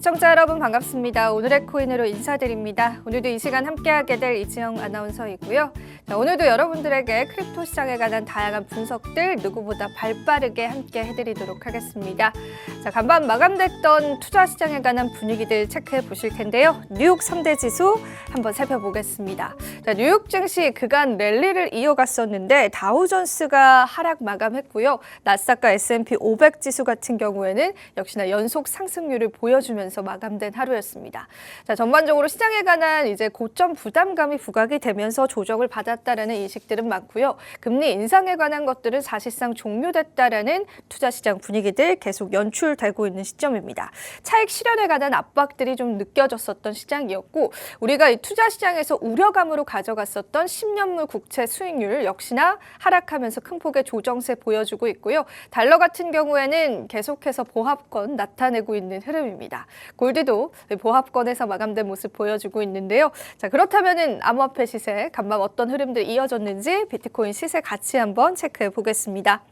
시청자 여러분 반갑습니다. 오늘의 코인으로 인사드립니다. 오늘도 이 시간 함께하게 될 이지영 아나운서이고요. 자, 오늘도 여러분들에게 크립토 시장에 관한 다양한 분석들 누구보다 발빠르게 함께 해드리도록 하겠습니다. 자, 간밤 마감됐던 투자 시장에 관한 분위기들 체크해 보실 텐데요. 뉴욕 3대 지수 한번 살펴보겠습니다. 자, 뉴욕 증시 그간 랠리를 이어갔었는데 다우존스가 하락 마감했고요. 나스닥과 S&P 500 지수 같은 경우에는 역시나 연속 상승률을 보여주면서 마감된 하루였습니다. 자, 전반적으로 시장에 관한 이제 고점 부담감이 부각이 되면서 조정을 받았다라는 인식들은 많고요. 금리 인상에 관한 것들은 사실상 종료됐다라는 투자 시장 분위기들 계속 연출되고 있는 시점입니다. 차익 실현에 관한 압박들이 좀 느껴졌었던 시장이었고, 우리가 이 투자 시장에서 우려감으로 가져갔었던 10년물 국채 수익률 역시나 하락하면서 큰 폭의 조정세 보여주고 있고요. 달러 같은 경우에는 계속해서 보합권 나타내고 있는 흐름입니다. 골드도 보합권에서 마감된 모습 보여주고 있는데요. 자, 그렇다면은 암호화폐 시세 간밤 어떤 흐름들 이어졌는지 비트코인 시세 같이 한번 체크해 보겠습니다.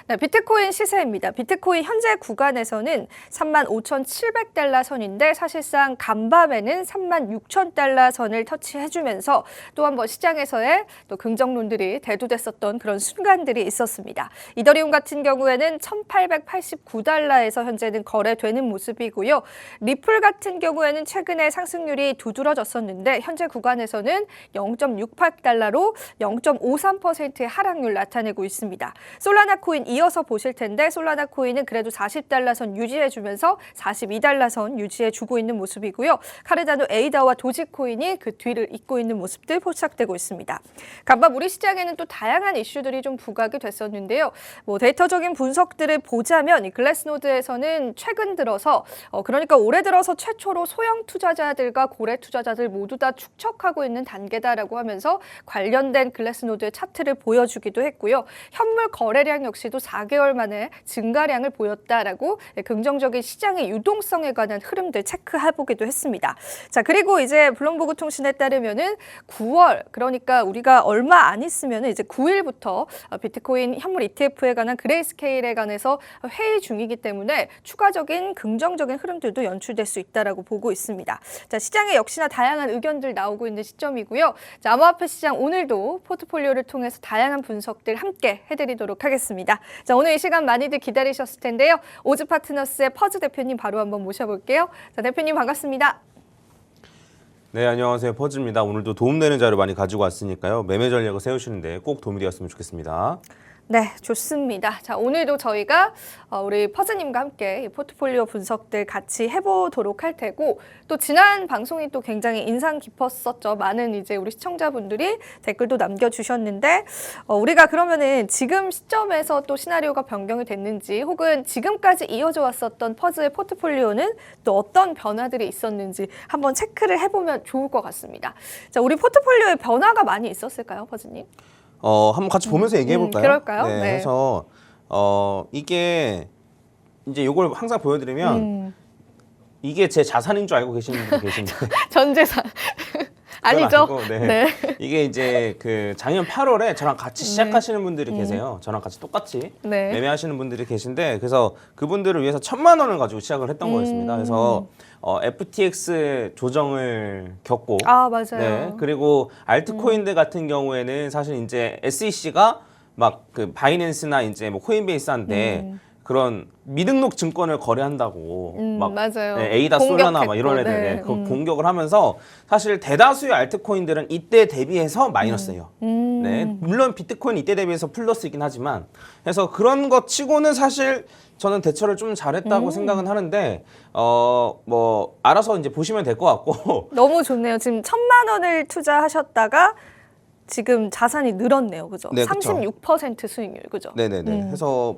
네, 비트코인 시세입니다. 비트코인 현재 구간에서는 35,700달러 선인데 사실상 간밤에는 36,000달러 선을 터치해주면서 또 한 번 시장에서의 또 긍정론들이 대두됐었던 그런 순간들이 있었습니다. 이더리움 같은 경우에는 1,889달러에서 현재는 거래되는 모습이고요. 리플 같은 경우에는 최근에 상승률이 두드러졌었는데 현재 구간에서는 0.68달러로 0.53%의 하락률 나타내고 있습니다. 솔라나 코인 이어서 보실 텐데 솔라나 코인은 그래도 40달러 선 유지해주면서 42달러 선 유지해주고 있는 모습이고요. 카르다노 에이다와 도지코인이 그 뒤를 잇고 있는 모습들 포착되고 있습니다. 간밤 우리 시장에는 또 다양한 이슈들이 좀 부각이 됐었는데요. 데이터적인 분석들을 보자면 이 글래스노드에서는 최근 들어서 그러니까 올해 들어서 최초로 소형 투자자들과 고래 투자자들 모두 다 축적하고 있는 단계다라고 하면서 관련된 글래스노드의 차트를 보여주기도 했고요. 현물 거래량 역시도 4개월 만에 증가량을 보였다라고 긍정적인 시장의 유동성에 관한 흐름들 체크해보기도 했습니다. 자, 그리고 이제 블룸버그 통신에 따르면은 9월, 그러니까 우리가 얼마 안 있으면은 이제 9일부터 비트코인 현물 ETF에 관한 그레이스케일에 관해서 회의 중이기 때문에 추가적인 긍정적인 흐름들도 연출될 수 있다라고 보고 있습니다. 자, 시장에 역시나 다양한 의견들 나오고 있는 시점이고요. 자, 암호화폐 시장 오늘도 포트폴리오를 통해서 다양한 분석들 함께 해드리도록 하겠습니다. 자, 오늘 이 시간 많이들 기다리셨을 텐데요. 오즈 파트너스의 퍼즈 대표님 바로 한번 모셔볼게요. 자, 대표님 반갑습니다. 네, 안녕하세요. 퍼즈입니다. 오늘도 도움되는 자료 많이 가지고 왔으니까요. 매매 전략을 세우시는데 꼭 도움이 되었으면 좋겠습니다. 네, 좋습니다. 자, 오늘도 저희가 우리 퍼즈님과 함께 이 포트폴리오 분석들 같이 해보도록 할 테고, 또 지난 방송이 또 굉장히 인상 깊었었죠. 많은 이제 우리 시청자분들이 댓글도 남겨주셨는데, 우리가 그러면은 지금 시점에서 또 시나리오가 변경이 됐는지, 혹은 지금까지 이어져 왔었던 퍼즈의 포트폴리오는 또 어떤 변화들이 있었는지 한번 체크를 해보면 좋을 것 같습니다. 자, 우리 포트폴리오에 변화가 많이 있었을까요, 퍼즈님? 한번 같이 보면서 얘기해 볼까요? 그럴까요? 네, 네. 그래서 이게 이제 이걸 항상 보여드리면 이게 제 자산인 줄 알고 계시는 분들 계신데 전 재산. 아니죠? 아니고, 네. 네. 이게 이제 그 작년 8월에 저랑 같이 시작하시는 분들이 계세요. 저랑 같이 똑같이 네. 매매하시는 분들이 계신데, 그래서 그분들을 위해서 1,000만 원을 가지고 시작을 했던 거였습니다. 그래서 FTX 조정을 겪고, 아, 맞아요. 네, 그리고 알트코인들 같은 경우에는 사실 이제 SEC가 막 그 바이낸스나 이제 뭐 코인베이스한테 그런 미등록 증권을 거래한다고 막 맞아요. 네, 에이다 솔라나 막 이런 애들 네. 네, 공격을 하면서 사실 대다수의 알트코인들은 이때 대비해서 마이너스예요. 네, 물론 비트코인 이때 대비해서 플러스이긴 하지만, 그래서 그런 것 치고는 사실 저는 대처를 좀 잘했다고 생각은 하는데, 뭐 알아서 이제 보시면 될 것 같고. 너무 좋네요. 지금 1,000만 원을 투자하셨다가 지금 자산이 늘었네요. 그죠? 네, 그쵸. 36% 수익률. 그죠? 네네네. 해서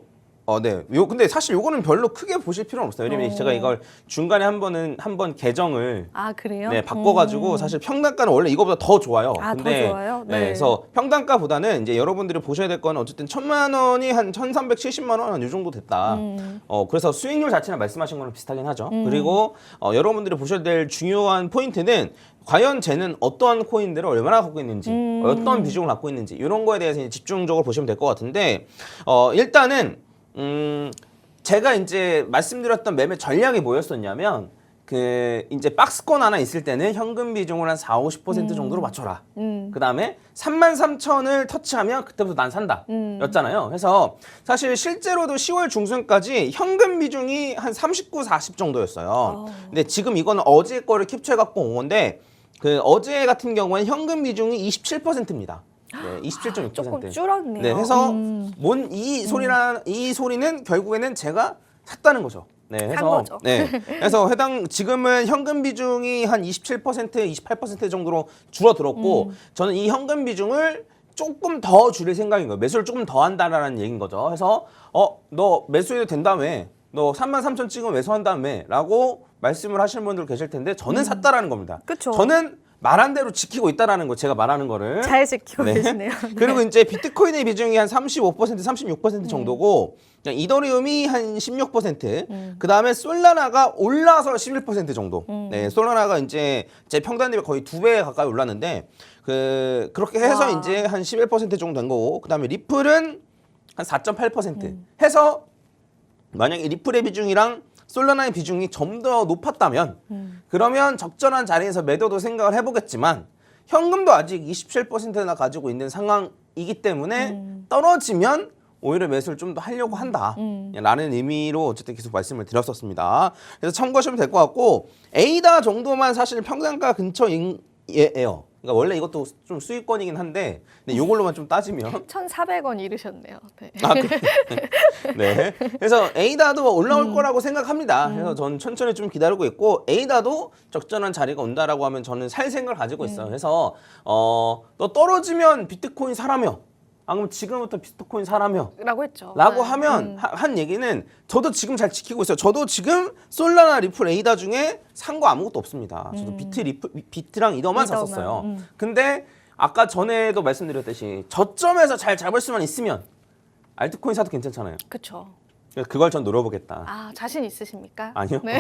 네. 근데 사실 요거는 별로 크게 보실 필요는 없어요. 왜냐면 제가 이걸 중간에 한 번 계정을 아, 그래요? 네, 바꿔가지고 사실 평단가는 원래 이거보다 더 좋아요. 아, 근데 더 좋아요? 네. 그래서 평단가보다는 이제 여러분들이 보셔야 될 거는 어쨌든 1,000만 원이 한 1,370만 원 이 정도 됐다. 그래서 수익률 자체는 말씀하신 거랑 비슷하긴 하죠. 그리고 여러분들이 보셔야 될 중요한 포인트는 과연 쟤는 어떠한 코인들을 얼마나 갖고 있는지, 어떤 비중을 갖고 있는지 이런 거에 대해서 집중적으로 보시면 될 것 같은데, 일단은 제가 이제 말씀드렸던 매매 전략이 뭐였었냐면 그 이제 박스권 하나 있을 때는 현금 비중을 한 40-50% 정도로 맞춰라. 그다음에 33,000을 터치하면 그때부터 난 산다. 였잖아요. 그래서 사실 실제로도 10월 중순까지 현금 비중이 한 39-40 정도였어요. 근데 지금 이거는 어제 거를 캡처해 갖고 온 건데 그 어제 같은 경우에는 현금 비중이 27%입니다. 네, 27.6%. 조금 줄었네요. 네, 그래서 이 소리는 결국에는 제가 샀다는 거죠. 네, 산 거죠. 네, 그래서 지금은 현금 비중이 한 27%, 28% 정도로 줄어들었고, 저는 이 현금 비중을 조금 더 줄일 생각인 거예요. 매수를 조금 더 한다라는 얘기인 거죠. 그래서 너 매수해도 된다며, 너 33,000 찍으면 매수한다며, 라고 말씀을 하시는 분들 계실 텐데, 저는 샀다라는 겁니다. 그쵸. 저는 말한 대로 지키고 있다라는 거, 제가 말하는 거를. 잘 지키고 네. 계시네요. 그리고 이제 비트코인의 비중이 한 35%, 36% 정도고, 이더리움이 한 16%, 그 다음에 솔라나가 올라서 11% 정도. 네, 솔라나가 이제 제 평단 대비 거의 2배 가까이 올랐는데, 그렇게 해서 와. 이제 한 11% 정도 된 거고, 그 다음에 리플은 한 4.8% 해서 만약에 리플의 비중이랑 솔라나의 비중이 좀 더 높았다면 그러면 적절한 자리에서 매도도 생각을 해보겠지만 현금도 아직 27%나 가지고 있는 상황이기 때문에 떨어지면 오히려 매수를 좀 더 하려고 한다 라는 의미로 어쨌든 계속 말씀을 드렸었습니다. 그래서 참고하시면 될 것 같고 에이다 정도만 사실 평단가 근처예요. 그러니까 원래 이것도 좀 수익권이긴 한데 근데 이걸로만 좀 따지면 1,400원 잃으셨네요. 네. 아, 네. 그래서 에이다도 올라올 거라고 생각합니다. 그래서 저는 천천히 좀 기다리고 있고 에이다도 적절한 자리가 온다라고 하면 저는 살 생각을 가지고 있어요. 그래서 너 떨어지면 비트코인 사라며. 아, 그럼 지금부터 비트코인 사라며. 라고 했죠. 라고 네. 하면 한 얘기는 저도 지금 잘 지키고 있어요. 저도 지금 솔라나 리플 에이다 중에 산 거 아무것도 없습니다. 저도 비트랑 이더만 이더만, 샀었어요. 근데 아까 전에도 말씀드렸듯이 저점에서 잘 잡을 수만 있으면 알트코인 사도 괜찮잖아요. 그렇죠. 그걸 전 노려보겠다. 아, 자신 있으십니까? 아니요. 네.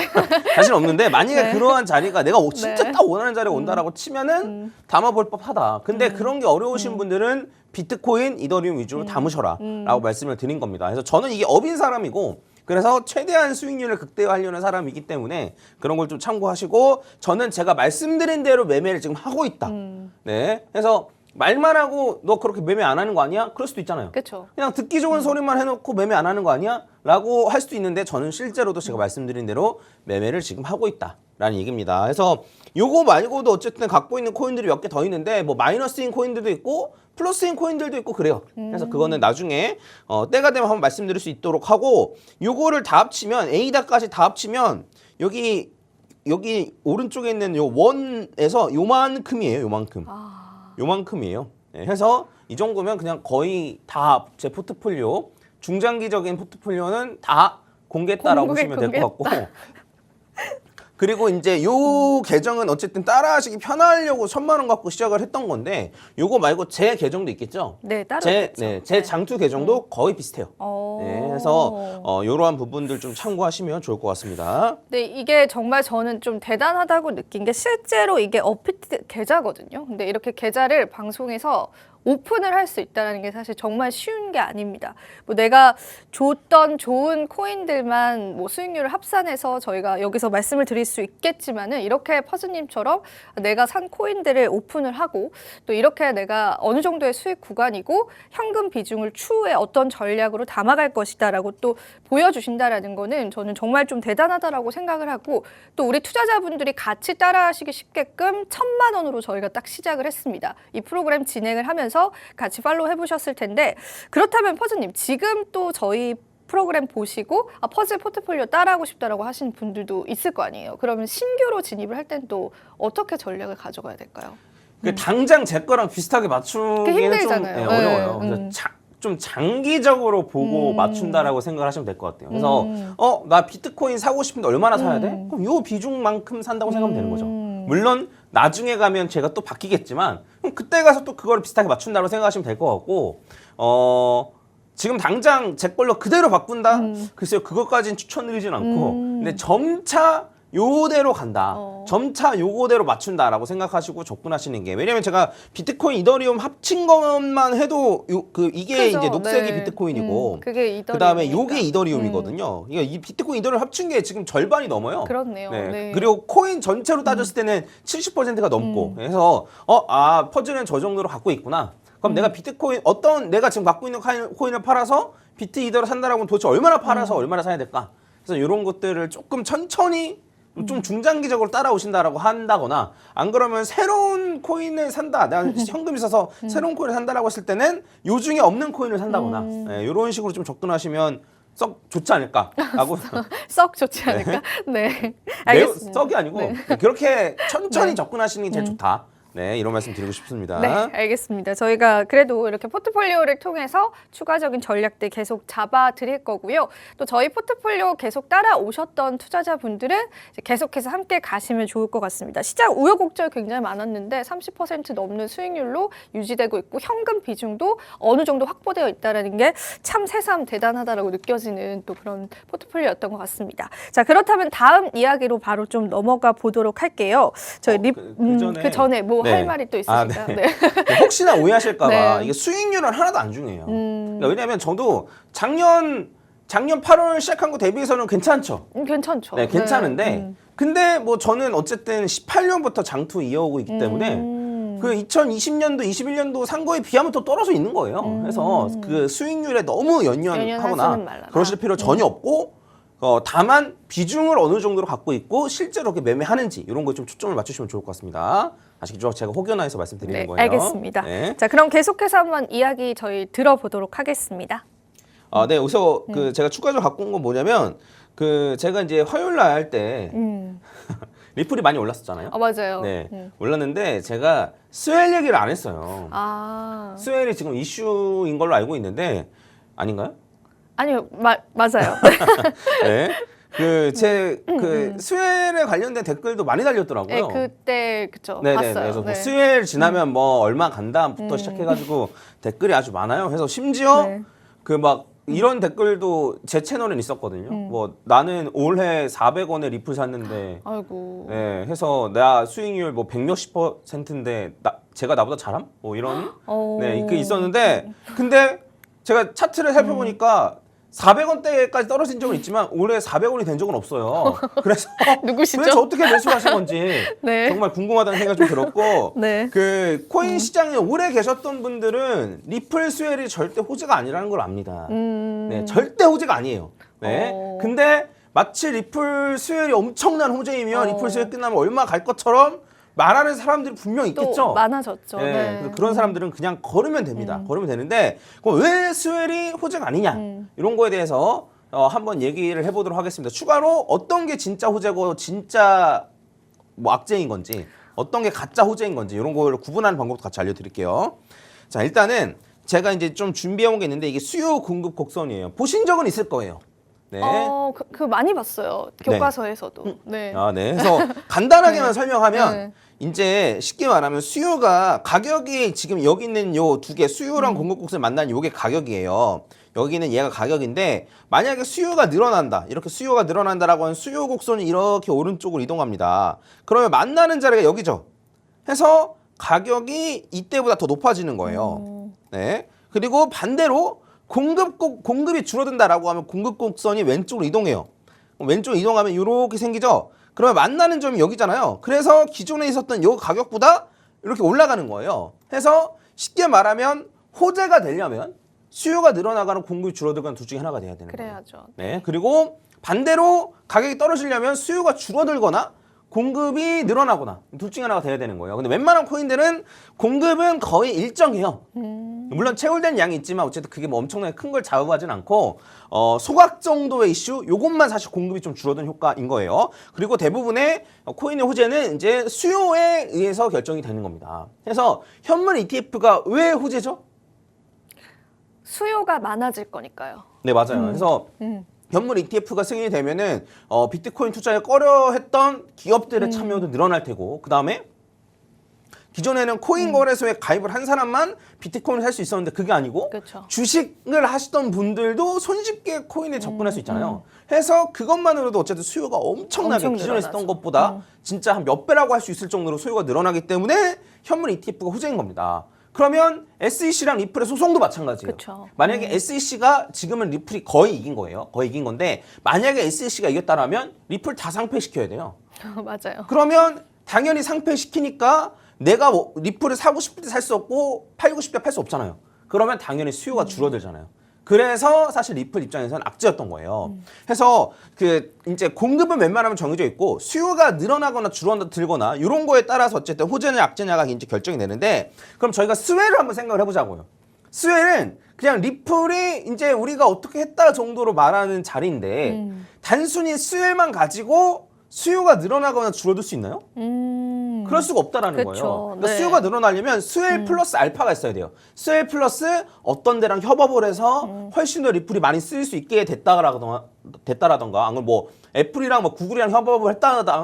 자신 없는데 만약에 네. 그러한 자리가 내가 진짜 네. 딱 원하는 자리에 온다라고 치면은 담아볼 법하다. 근데 그런 게 어려우신 분들은 비트코인, 이더리움 위주로 담으셔라 라고 말씀을 드린 겁니다. 그래서 저는 이게 업인 사람이고 그래서 최대한 수익률을 극대화하려는 사람이기 때문에 그런 걸 좀 참고하시고 저는 제가 말씀드린 대로 매매를 지금 하고 있다. 네. 그래서 말만 하고 너 그렇게 매매 안 하는 거 아니야? 그럴 수도 있잖아요. 그렇죠. 그냥 듣기 좋은 소리만 해놓고 매매 안 하는 거 아니야? 라고 할 수도 있는데 저는 실제로도 제가 말씀드린 대로 매매를 지금 하고 있다라는 얘기입니다. 그래서 요거 말고도 어쨌든 갖고 있는 코인들이 몇 개 더 있는데 뭐 마이너스인 코인들도 있고 플러스인 코인들도 있고 그래요. 그래서 그거는 나중에 때가 되면 한번 말씀드릴 수 있도록 하고 요거를 다 합치면 에이다까지 다 합치면 여기 오른쪽에 있는 요 원에서 요만큼이에요. 요만큼. 요만큼이에요. 네, 해서 이 정도면 그냥 거의 다 제 포트폴리오 중장기적인 포트폴리오는 다 공개했다라고 보시면 될 것 같고 그리고 이제 요 계정은 어쨌든 따라하시기 편하려고 1,000만 원 갖고 시작을 했던 건데 요거 말고 제 계정도 있겠죠? 네, 따로 제 장투 계정도 거의 비슷해요. 네, 그래서 이러한 부분들 좀 참고하시면 좋을 것 같습니다. 네, 이게 정말 저는 좀 대단하다고 느낀 게 실제로 이게 어피트 계좌거든요. 근데 이렇게 계좌를 방송에서 오픈을 할 수 있다는 게 사실 정말 쉬운 게 아닙니다. 뭐 내가 줬던 좋은 코인들만 뭐 수익률을 합산해서 저희가 여기서 말씀을 드릴 수 있겠지만은 이렇게 퍼즈님처럼 내가 산 코인들을 오픈을 하고 또 이렇게 내가 어느 정도의 수익 구간이고 현금 비중을 추후에 어떤 전략으로 담아갈 것이다라고 또 보여주신다라는 거는 저는 정말 좀 대단하다라고 생각을 하고 또 우리 투자자분들이 같이 따라하시기 쉽게끔 1,000만 원으로 저희가 딱 시작을 했습니다. 이 프로그램 진행을 하면서 같이 팔로우 해보셨을 텐데 그렇다면 퍼즈님 지금 또 저희 프로그램 보시고 퍼즐 포트폴리오 따라하고 싶다라고 하시는 분들도 있을 거 아니에요. 그러면 신규로 진입을 할 땐 또 어떻게 전략을 가져가야 될까요? 당장 제 거랑 비슷하게 맞추기는 좀 힘들잖아요. 어려워요. 네. 그래서 좀 장기적으로 보고 맞춘다라고 생각을 하시면 될 것 같아요. 그래서 나 비트코인 사고 싶은데 얼마나 사야 돼? 그럼 요 비중만큼 산다고 생각하면 되는 거죠. 물론 나중에 가면 제가 또 바뀌겠지만 그럼 그때 가서 또 그걸 비슷하게 맞춘다고 생각하시면 될 것 같고 지금 당장 제 걸로 그대로 바꾼다? 글쎄요 그것까지는 추천드리진 않고 근데 점차 요대로 간다. 점차 요거대로 맞춘다라고 생각하시고 접근하시는 게, 왜냐면 제가 비트코인, 이더리움 합친 것만 해도 이게 그죠? 이제 녹색이 네. 비트코인이고 그게 이더리움이니까. 그다음에 요게 이더리움이거든요. 그러니까 이 비트코인, 이더리움 합친 게 지금 절반이 넘어요. 그렇네요. 네. 그리고 코인 전체로 따졌을 때는 70%가 넘고, 그래서 퍼즐은 저 정도로 갖고 있구나. 그럼 내가 비트코인 내가 지금 갖고 있는 코인을 팔아서 비트 이더를 산다라고 하면 도대체 얼마나 팔아서 얼마나 사야 될까? 그래서 이런 것들을 조금 천천히 좀 중장기적으로 따라오신다라고 한다거나, 안 그러면 새로운 코인을 산다, 내가 현금 있어서 새로운 코인을 산다라고 했을 때는 요 중에 없는 코인을 산다거나, 이런 식으로 좀 접근하시면 썩 좋지 않을까라고. 썩 좋지 않을까? 네. 알겠습니다. 썩이 아니고 네. 그렇게 천천히 접근하시는 게 제일 좋다. 네, 이런 말씀 드리고 싶습니다. 네, 알겠습니다. 저희가 그래도 이렇게 포트폴리오를 통해서 추가적인 전략들 계속 잡아 드릴 거고요. 또 저희 포트폴리오 계속 따라오셨던 투자자분들은 이제 계속해서 함께 가시면 좋을 것 같습니다. 시장 우여곡절 굉장히 많았는데 30% 넘는 수익률로 유지되고 있고, 현금 비중도 어느 정도 확보되어 있다는 게 참 새삼 대단하다라고 느껴지는 또 그런 포트폴리오였던 것 같습니다. 자, 그렇다면 다음 이야기로 바로 좀 넘어가 보도록 할게요. 저희 그 전에 뭐 할 말이 또 있으신가요? 네. 네. 혹시나 오해하실까봐 네. 이게 수익률은 하나도 안 중요해요. 그러니까 왜냐하면 저도 작년 8월 시작한 거 대비해서는 괜찮죠. 괜찮죠. 네, 괜찮은데 네. 근데 뭐 저는 어쨌든 18년부터 장투 이어오고 있기 때문에 그 2020년도, 21년도 산 거에 비하면 또 떨어져 있는 거예요. 그래서 그 수익률에 너무 연연하거나 그러실 필요 전혀 없고, 다만 비중을 어느 정도로 갖고 있고 실제로 그렇게 매매하는지 이런 거에 좀 초점을 맞추시면 좋을 것 같습니다. 아시죠? 제가 혹여나해서 말씀드리는 네, 거예요. 알겠습니다. 네. 자, 그럼 계속해서 한번 이야기 저희 들어보도록 하겠습니다. 네, 여기서 제가 추가적으로 갖고 온 건 뭐냐면, 제가 이제 화요일 날 할 때 리플이 많이 올랐었잖아요. 맞아요. 네, 올랐는데 제가 스웰 얘기를 안 했어요. 스웰이 지금 이슈인 걸로 알고 있는데 아닌가요? 아니요, 맞아요. 네. 스웰에 관련된 댓글도 많이 달렸더라고요. 네, 그때 그쵸. 네네. 봤어요. 그래서 네. 스웰 지나면 뭐 얼마 간다부터 시작해가지고 댓글이 아주 많아요. 그래서 심지어 네. 이런 댓글도 제 채널엔 있었거든요. 뭐 나는 올해 400원에 리플 샀는데, 아이고. 네, 해서 나 수익률 뭐 100몇십 %인데 제가 나보다 잘함? 뭐 이런 네, 그게 있었는데, 근데 제가 차트를 살펴보니까 400원대까지 떨어진 적은 있지만 올해 400원이 된 적은 없어요. 그래서 누구시죠? 도대체 어떻게 매수하신 건지 네. 정말 궁금하다는 생각이 좀 들었고, 네. 코인 시장에 오래 계셨던 분들은 리플 스웰이 절대 호재가 아니라는 걸 압니다. 네, 절대 호재가 아니에요. 네. 근데 마치 리플 스웰이 엄청난 호재이면 리플 스웰 끝나면 얼마 갈 것처럼 말하는 사람들이 분명 있겠죠. 또 많아졌죠. 네. 네. 그래서 그런 사람들은 그냥 걸으면 됩니다. 걸으면 되는데, 그럼 왜 스웰이 호재가 아니냐, 이런 거에 대해서 한번 얘기를 해보도록 하겠습니다. 추가로 어떤 게 진짜 호재고 진짜 뭐 악재인 건지, 어떤 게 가짜 호재인 건지 이런 걸 구분하는 방법도 같이 알려드릴게요. 자, 일단은 제가 이제 좀 준비해온 게 있는데, 이게 수요 공급 곡선이에요. 보신 적은 있을 거예요. 네. 그 많이 봤어요. 교과서에서도. 네. 네. 그래서 간단하게만 설명하면, 네. 이제 쉽게 말하면 수요가, 가격이 지금 여기 있는 요 두 개, 수요랑 공급 곡선을 만난 요게 가격이에요. 여기는 얘가 가격인데, 만약에 수요가 늘어난다, 이렇게 수요가 늘어난다라고 하는 수요 곡선이 이렇게 오른쪽으로 이동합니다. 그러면 만나는 자리가 여기죠. 해서 가격이 이때보다 더 높아지는 거예요. 네. 그리고 반대로 공급이 줄어든다라고 하면 공급 곡선이 왼쪽으로 이동해요. 왼쪽으로 이동하면 이렇게 생기죠. 그러면 만나는 점이 여기잖아요. 그래서 기존에 있었던 이 가격보다 이렇게 올라가는 거예요. 해서 쉽게 말하면 호재가 되려면 수요가 늘어나거나 공급이 줄어들거나 둘 중에 하나가 돼야 되는 거예요. 그래야죠. 네. 그리고 반대로 가격이 떨어지려면 수요가 줄어들거나 공급이 늘어나거나 둘 중에 하나가 돼야 되는 거예요. 근데 웬만한 코인들은 공급은 거의 일정해요. 물론 채울된 양이 있지만 어쨌든 그게 뭐 엄청나게 큰 걸 좌우하진 않고, 소각 정도의 이슈, 요것만 사실 공급이 좀 줄어든 효과인 거예요. 그리고 대부분의 코인의 호재는 이제 수요에 의해서 결정이 되는 겁니다. 그래서 현물 ETF가 왜 호재죠? 수요가 많아질 거니까요. 네, 맞아요. 그래서 현물 ETF가 승인이 되면은 비트코인 투자에 꺼려했던 기업들의 참여도 늘어날 테고, 그 다음에 기존에는 코인 거래소에 가입을 한 사람만 비트코인을 살 수 있었는데 그게 아니고 그렇죠. 주식을 하시던 분들도 손쉽게 코인에 접근할 수 있잖아요. 해서 그것만으로도 어쨌든 수요가 엄청나게 엄청 기존에 있었던 늘어나죠. 것보다 진짜 한 몇 배라고 할 수 있을 정도로 수요가 늘어나기 때문에 현물 ETF가 호재인 겁니다. 그러면 SEC랑 리플의 소송도 마찬가지예요. 그쵸. 만약에 SEC가 지금은 리플이 거의 이긴 거예요. 거의 이긴 건데 만약에 SEC가 이겼다라면 리플 다 상폐시켜야 돼요. 맞아요. 그러면 당연히 상폐시키니까 내가 뭐 리플을 사고 싶을 때 살 수 없고 팔고 싶을 때 팔 수 없잖아요. 그러면 당연히 수요가 줄어들잖아요. 그래서 사실 리플 입장에서는 악재였던 거예요. 그래서 그 이제 공급은 웬만하면 정해져 있고 수요가 늘어나거나 줄어들거나 이런 거에 따라서 어쨌든 호재냐 악재냐가 이제 결정이 되는데 그럼 저희가 스웰을 한번 생각을 해보자고요. 스웰은 그냥 리플이 이제 우리가 어떻게 했다 정도로 말하는 자리인데 단순히 스웰만 가지고 수요가 늘어나거나 줄어들 수 있나요? 그럴 수가 없다라는 그쵸. 거예요. 그러니까 네. 수요가 늘어나려면 스웰 플러스 알파가 있어야 돼요. 스웰 플러스 어떤 데랑 협업을 해서 훨씬 더 리플이 많이 쓰일 수 있게 됐다라던가 아니면 뭐 애플이랑 뭐 구글이랑 협업을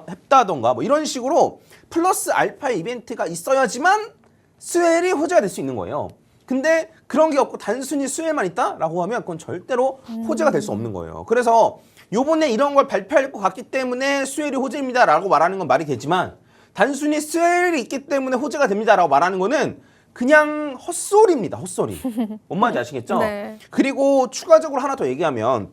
했다던가 뭐 이런 식으로 플러스 알파 이벤트가 있어야지만 스웰이 호재가 될 수 있는 거예요. 근데 그런 게 없고 단순히 스웰만 있다라고 하면 그건 절대로 호재가 될 수 없는 거예요. 그래서 요번에 이런 걸 발표할 것 같기 때문에 스웰이 호재입니다라고 말하는 건 말이 되지만 단순히 스웰이 있기 때문에 호재가 됩니다라고 말하는 거는 그냥 헛소리입니다. 헛소리. 뭔 말인지 아시겠죠? 네. 그리고 추가적으로 하나 더 얘기하면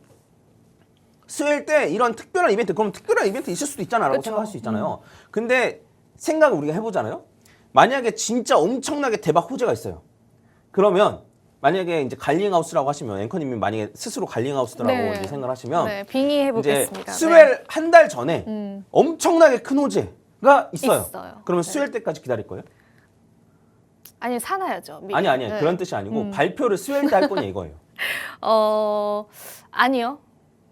스웰 때 이런 특별한 이벤트 그럼 특별한 이벤트 있을 수도 있잖아라고 그쵸. 생각할 수 있잖아요. 근데 생각을 우리가 해보잖아요. 만약에 진짜 엄청나게 대박 호재가 있어요. 그러면 만약에 이제 갈링하우스라고 하시면 앵커님이 만약에 스스로 갈링하우스라고 네. 이제 생각을 하시면 네, 빙의해 이제 보겠습니다. 스웰 한 달 전에 엄청나게 큰 호재가 있어요. 있어요. 그러면 네. 스웰 때까지 기다릴 거예요? 아니 사놔야죠. 미리. 아니 네. 그런 뜻이 아니고 발표를 스웰 때 할 거냐 이거예요. 아니요.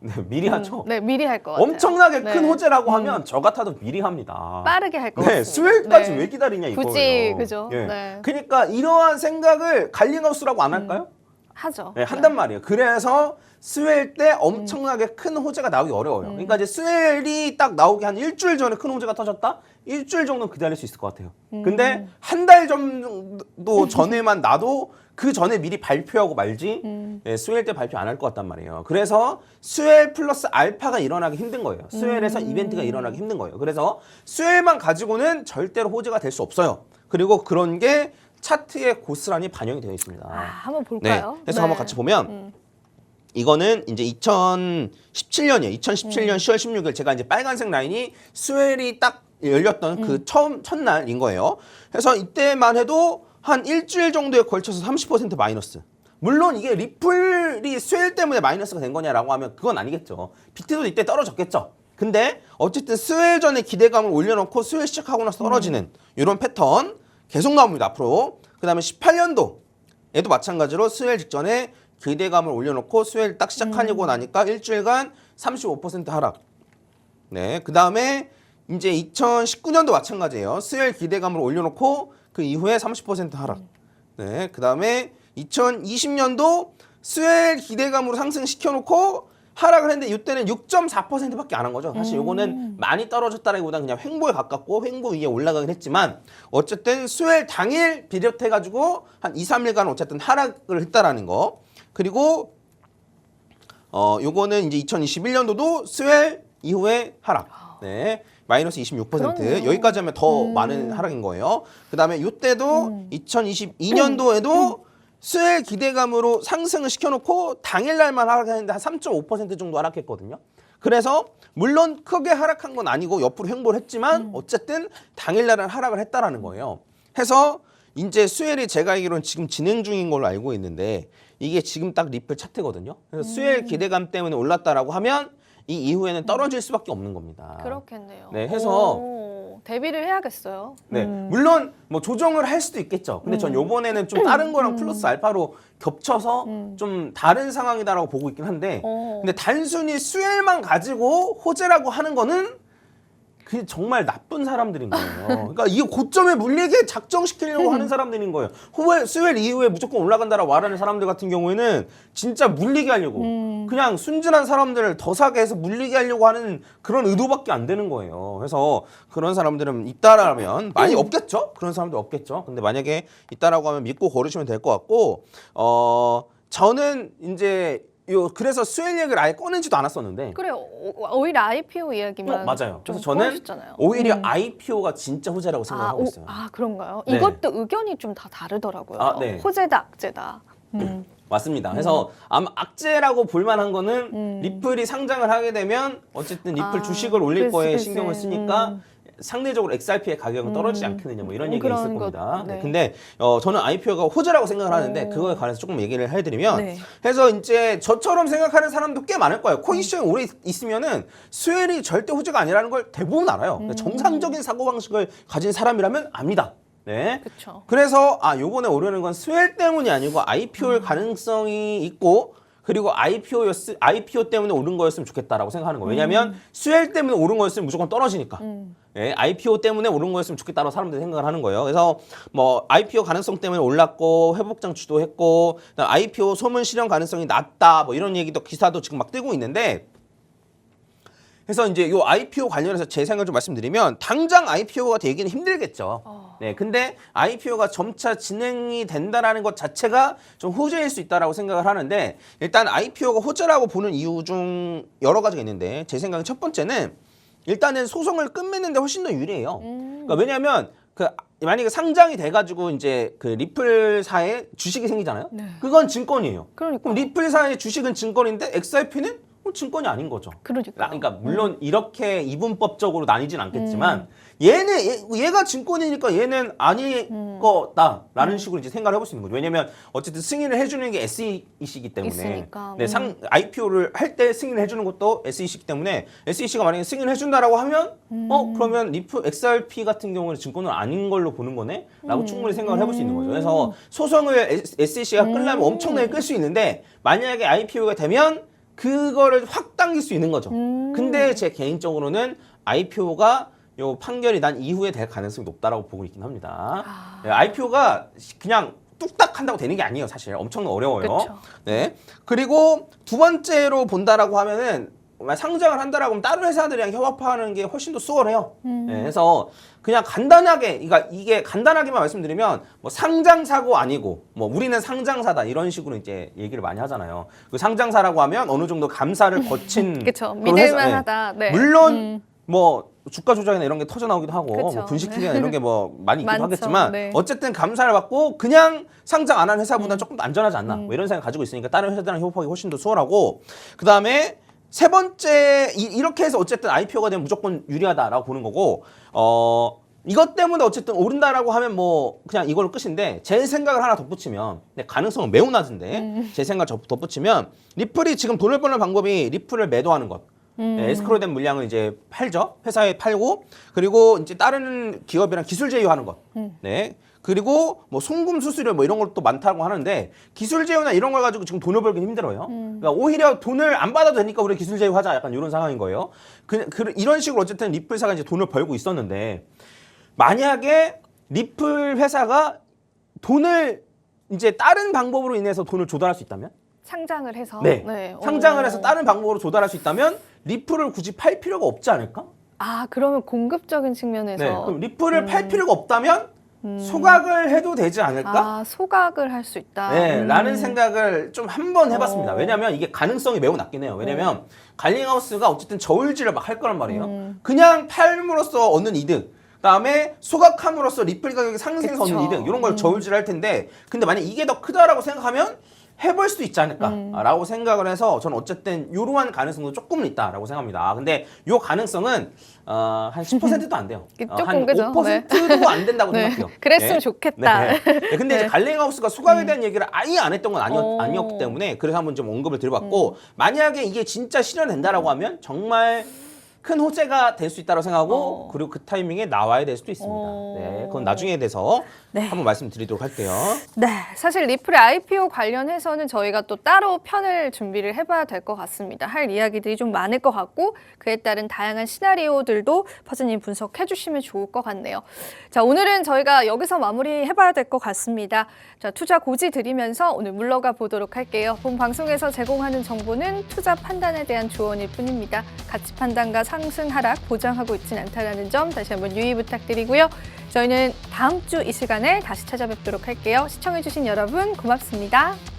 네, 미리 하죠. 네, 미리 할 것 같아요. 엄청나게 큰 네. 호재라고 하면 저 같아도 미리 합니다. 빠르게 할 것 네, 같습니다. 스웰까지 네. 왜 기다리냐 이거예요. 굳이, 그죠? 예. 네. 그러니까 이러한 생각을 갈링하우스라고 안 할까요? 하죠. 네, 한단 말이에요. 그래서 스웰 때 엄청나게 큰 호재가 나오기 어려워요. 그러니까 이제 스웰이 딱 나오기 한 일주일 전에 큰 호재가 터졌다? 일주일 정도는 기다릴 수 있을 것 같아요. 근데 한 달 정도 전에만 나도 그 전에 미리 발표하고 말지 예, 스웰 때 발표 안 할 것 같단 말이에요. 그래서 스웰 플러스 알파가 일어나기 힘든 거예요. 스웰에서 이벤트가 일어나기 힘든 거예요. 그래서 스웰만 가지고는 절대로 호재가 될 수 없어요. 그리고 그런 게 차트에 고스란히 반영이 되어 있습니다. 한번 네. 볼까요? 그래서 한번 같이 보면 이거는 이제 2017년이에요. 2017년 10월 16일 제가 이제 빨간색 라인이 스웰이 딱 열렸던 그 첫날인 거예요. 그래서 이때만 해도 한 일주일 정도에 걸쳐서 30% 마이너스. 물론 이게 리플이 스웰 때문에 마이너스가 된 거냐라고 하면 그건 아니겠죠. 비트도 이때 떨어졌겠죠. 근데 어쨌든 스웰 전에 기대감을 올려놓고 스웰 시작하고 나서 떨어지는 이런 패턴 계속 나옵니다. 앞으로. 그 다음에 18년도에도 마찬가지로 스웰 직전에 기대감을 올려놓고 스웰 딱 시작하고 나니까 일주일간 35% 하락. 네, 그 다음에 이제 2019년도 마찬가지예요. 스웰 기대감을 올려놓고 그 이후에 30% 하락. 네, 그 다음에 2020년도 스웰 기대감으로 상승시켜놓고 하락을 했는데 이때는 6.4%밖에 안 한 거죠. 사실 요거는 많이 떨어졌다라기보다는 그냥 횡보에 가깝고 횡보 위에 올라가긴 했지만 어쨌든 스웰 당일 비롯해가지고 한 2, 3일간 어쨌든 하락을 했다라는 거. 그리고 요거는 이제 2021년도도 스웰 이후에 하락. 네. 마이너스 26%. 그러네요. 여기까지 하면 더 많은 하락인 거예요. 그 다음에 이때도 2022년도에도 스웰 기대감으로 상승을 시켜놓고 당일날만 하락했는데 한 3.5% 정도 하락했거든요. 그래서 물론 크게 하락한 건 아니고 옆으로 횡보를 했지만 어쨌든 당일날은 하락을 했다라는 거예요. 해서 이제 스웰이 제가 알기로는 지금 진행 중인 걸로 알고 있는데 이게 지금 딱 리플 차트거든요. 그래서 스웰 기대감 때문에 올랐다라고 하면 이 이후에는 떨어질 수밖에 없는 겁니다. 그렇겠네요. 네, 해서 대비를 해야겠어요. 네, 물론 뭐 조정을 할 수도 있겠죠. 근데 전 요번에는 좀 다른 거랑 플러스 알파로 겹쳐서 좀 다른 상황이다라고 보고 있긴 한데 근데 단순히 스웰만 가지고 호재라고 하는 거는 그 정말 나쁜 사람들인 거예요. 그러니까 이 고점에 물리게 작정시키려고 하는 사람들인 거예요. 후에 스웰 이후에 무조건 올라간다라고 말하는 사람들 같은 경우에는 진짜 물리게 하려고 그냥 순진한 사람들을 더 사게 해서 물리게 하려고 하는 그런 의도밖에 안 되는 거예요. 그래서 그런 사람들은 있다라면 많이 없겠죠? 그런 사람들 없겠죠. 근데 만약에 있다라고 하면 믿고 걸으시면 될 것 같고 저는 이제 그래서 스웰 얘기를 아예 꺼내지도 않았었는데 그래 오히려 IPO 이야기만 맞아요. 그래서 좀 저는 꺼내셨잖아요. 오히려 IPO가 진짜 호재라고 생각하고 있어요. 그런가요? 네. 이것도 의견이 좀 다 다르더라고요. 네. 호재다 악재다. 맞습니다. 그래서 아마 악재라고 볼만한 거는 리플이 상장을 하게 되면 어쨌든 리플 주식을 올릴 거에 글쎄. 신경을 쓰니까 상대적으로 XRP의 가격은 떨어지지 않겠느냐 뭐 이런 얘기가 있을 그런 것, 겁니다. 네. 근데 저는 IPO가 호재라고 생각을 하는데 그거에 관해서 조금 얘기를 해드리면 네. 해서 이제 저처럼 생각하는 사람도 꽤 많을 거예요. 코인 시장에 오래 있으면은 스웰이 절대 호재가 아니라는 걸 대부분 알아요. 그러니까 정상적인 사고방식을 가진 사람이라면 압니다. 네. 그쵸. 그래서 요번에 오르는 건 스웰 때문이 아니고 IPO일 가능성이 있고 그리고 IPO 때문에 오른 거였으면 좋겠다라고 생각하는 거예요. 왜냐하면 스웰 때문에 오른 거였으면 무조건 떨어지니까. 예, IPO 때문에 오른 거였으면 좋겠다라고 사람들이 생각을 하는 거예요. 그래서 뭐 IPO 가능성 때문에 올랐고 회복장 주도했고 IPO 소문 실현 가능성이 낮다 뭐 이런 얘기도 기사도 지금 막 뜨고 있는데 그래서 이제 요 IPO 관련해서 제 생각을 좀 말씀드리면 당장 IPO가 되기는 힘들겠죠. 네, 근데 IPO가 점차 진행이 된다라는 것 자체가 좀 호재일 수 있다라고 생각을 하는데 일단 IPO가 호재라고 보는 이유 중 여러 가지가 있는데 제 생각엔 첫 번째는 일단은 소송을 끝맺는데 훨씬 더 유리해요. 그러니까 왜냐하면 만약에 상장이 돼가지고 이제 그 리플사의 주식이 생기잖아요. 네. 그건 증권이에요. 그러니까. 그럼 리플사의 주식은 증권인데 XRP는 증권이 아닌 거죠. 그러니까 물론 이렇게 이분법적으로 나뉘진 않겠지만 얘가 증권이니까 얘는 아닐 거다라는 식으로 이제 생각을 해볼 수 있는 거죠. 왜냐면 어쨌든 승인을 해주는 게 SEC이기 때문에 있으니까. 네, IPO를 할 때 승인을 해주는 것도 SEC이기 때문에 SEC가 만약에 승인을 해준다라고 하면 그러면 XRP 같은 경우는 증권은 아닌 걸로 보는 거네? 라고 충분히 생각을 해볼 수 있는 거죠. 그래서 소송을 SEC가 끌려면 엄청나게 끌 수 있는데 만약에 IPO가 되면 그거를 확 당길 수 있는 거죠. 근데 제 개인적으로는 IPO가 요 판결이 난 이후에 될 가능성이 높다라고 보고 있긴 합니다. IPO가 그냥 뚝딱 한다고 되는 게 아니에요, 사실. 엄청 어려워요. 그쵸. 네. 그리고 두 번째로 본다라고 하면은 상장을 한다라고 하면 다른 회사들이랑 협업하는 게 훨씬 더 수월해요. 네, 그래서 그냥 간단하게, 그러니까 이게 간단하게만 말씀드리면 뭐 상장사고 아니고 뭐 우리는 상장사다 이런 식으로 이제 얘기를 많이 하잖아요. 그 상장사라고 하면 어느 정도 감사를 거친 그쵸. 그런 회사, 믿을만하다. 네. 물론 뭐 주가 조작이나 이런 게 터져 나오기도 하고 그쵸. 뭐 분식회계나 이런 게 뭐 많이 있기도 많죠. 하겠지만 네. 어쨌든 감사를 받고 그냥 상장 안 한 회사보다 조금 더 안전하지 않나 뭐 이런 생각 가지고 있으니까 다른 회사들이랑 협업하기 훨씬 더 수월하고 그 다음에 세 번째 이렇게 해서 어쨌든 IPO가 되면 무조건 유리하다라고 보는 거고 이것 때문에 어쨌든 오른다라고 하면 뭐 그냥 이걸로 끝인데 제 생각을 하나 덧붙이면 가능성은 매우 낮은데 제 생각을 덧붙이면 리플이 지금 돈을 버는 방법이 리플을 매도하는 것 네, 에스크로된 물량을 이제 팔죠. 회사에 팔고 그리고 이제 다른 기업이랑 기술 제휴하는 것. 네. 그리고 뭐 송금 수수료 뭐 이런 것도 많다고 하는데 기술 제휴나 이런 걸 가지고 지금 돈을 벌기 힘들어요. 그러니까 오히려 돈을 안 받아도 되니까 우리 기술 제휴하자 약간 이런 상황인 거예요. 이런 식으로 어쨌든 리플사가 이제 돈을 벌고 있었는데 만약에 리플 회사가 돈을 이제 다른 방법으로 인해서 돈을 조달할 수 있다면 상장을 해서 네. 상장을 해서 다른 방법으로 조달할 수 있다면 리플을 굳이 팔 필요가 없지 않을까? 그러면 공급적인 측면에서 네. 그럼 리플을 팔 필요가 없다면 소각을 해도 되지 않을까? 소각을 할 수 있다. 네, 라는 생각을 좀 한번 해봤습니다. 왜냐면 이게 가능성이 매우 낮긴 해요. 왜냐면 갈링하우스가 어쨌든 저울질을 막 할 거란 말이에요. 그냥 팔므로써 얻는 이득. 그다음에 소각함으로써 리플 가격이 상승해서 얻는 이득 이런 걸 저울질 할 텐데 근데 만약 이게 더 크다라고 생각하면 해볼 수 있지 않을까라고 생각을 해서 저는 어쨌든 이러한 가능성도 조금은 있다라고 생각합니다. 근데 이 가능성은 한 10%도 안 돼요. 조금 한 그죠? 5%도 안 된다고 네. 생각해요. 그랬으면 좋겠다. 네. 근데 이제 갈링하우스가 소각에 대한 얘기를 아예 안 했던 건 아니었기 때문에 그래서 한번 좀 언급을 드려봤고 만약에 이게 진짜 실현된다라고 하면 정말 큰 호재가 될 수 있다고 생각하고 그리고 그 타이밍에 나와야 될 수도 있습니다. 네, 그건 나중에 대해서 네. 한번 말씀드리도록 할게요. 네, 사실 리플의 IPO 관련해서는 저희가 또 따로 편을 준비를 해봐야 될 것 같습니다. 할 이야기들이 좀 많을 것 같고 그에 따른 다양한 시나리오들도 퍼즈님 분석해 주시면 좋을 것 같네요. 자, 오늘은 저희가 여기서 마무리해봐야 될 것 같습니다. 자, 투자 고지 드리면서 오늘 물러가 보도록 할게요. 본 방송에서 제공하는 정보는 투자 판단에 대한 조언일 뿐입니다. 가치 판단과 상승 하락 보장하고 있진 않다는 점 다시 한번 유의 부탁드리고요. 저희는 다음 주 이 시간에 다시 찾아뵙도록 할게요. 시청해주신 여러분 고맙습니다.